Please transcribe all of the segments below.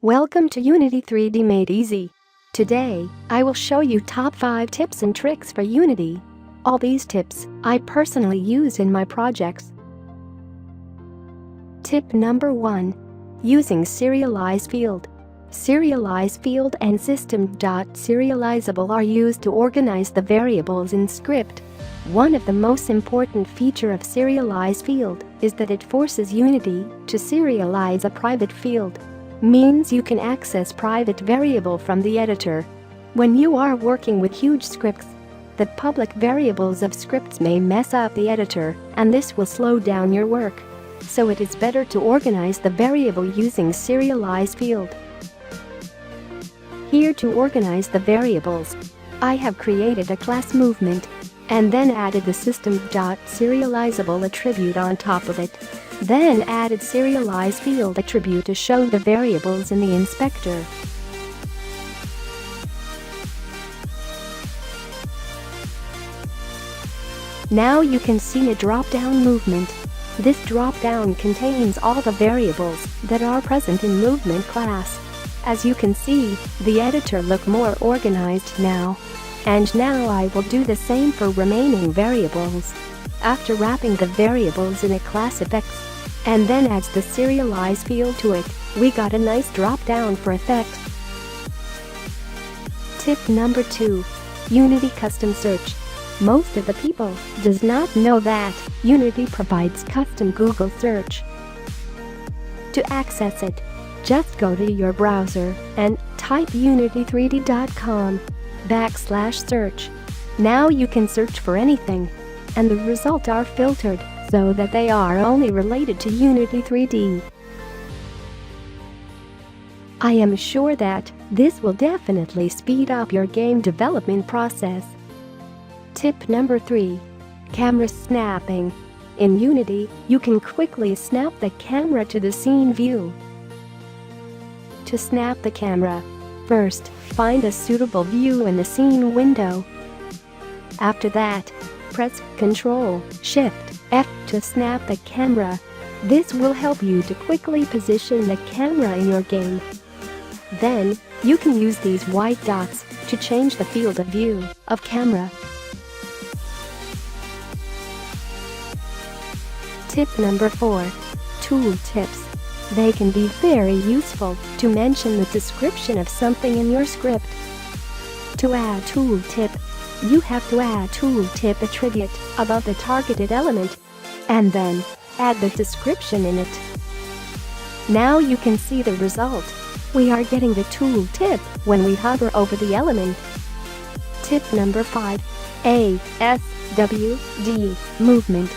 Welcome to Unity 3D Made Easy. Today, I will show you top 5 tips and tricks for Unity. All these tips I personally use in my projects. Tip number 1. Using SERIALIZEFIELD. SERIALIZEFIELD and system.serializable are used to organize the variables in script. One of the most important features of SERIALIZEFIELD is that it forces Unity to serialize a private field. Means you can access private variable from the editor. When you are working with huge scripts, the public variables of scripts may mess up the editor, and this will slow down your work. So it is better to organize the variable using SERIALIZEFIELD. Here to organize the variables, I have created a class movement and then added the system.serializable attribute on top of it. Then added SERIALIZEFIELD attribute to show the variables in the inspector. Now you can see a drop-down movement. This drop-down contains all the variables that are present in movement class. As you can see, the editor looks more organized now. And now I will do the same for remaining variables. After wrapping the variables in a class effects and then adds the SERIALIZEFIELD to it, we got a nice drop-down for effects. Tip number 2. Unity Custom Search. Most of the people does not know that Unity provides custom Google search. To access it, just go to your browser and type unity3d.com/search. Now you can search for anything, and the results are filtered so that they are only related to Unity 3D. I am sure that this will definitely speed up your game development process. Tip number 3. Camera snapping. In Unity, you can quickly snap the camera to the scene view. To snap the camera, first, find a suitable view in the scene window. After that, press Ctrl-Shift-F to snap the camera. This will help you to quickly position the camera in your game. Then, you can use these white dots to change the field of view of camera. Tip number 4. Tool tips. They can be very useful to mention the description of something in your script. To add tooltip, you have to add tooltip attribute above the targeted element and then add the description in it. Now you can see the result. We are getting the tooltip when we hover over the element. Tip number 5. ASWD movement.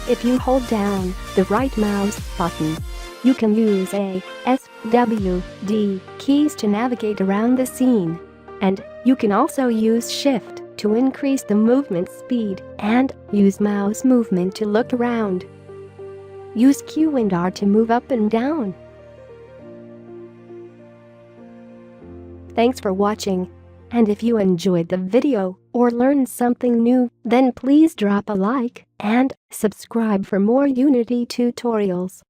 If you hold down the right mouse button, you can use ASWD keys to navigate around the scene. And you can also use Shift to increase the movement speed and use mouse movement to look around. Use Q and R to move up and down. Thanks for watching. And if you enjoyed the video or learned something new, then please drop a like and subscribe for more Unity tutorials.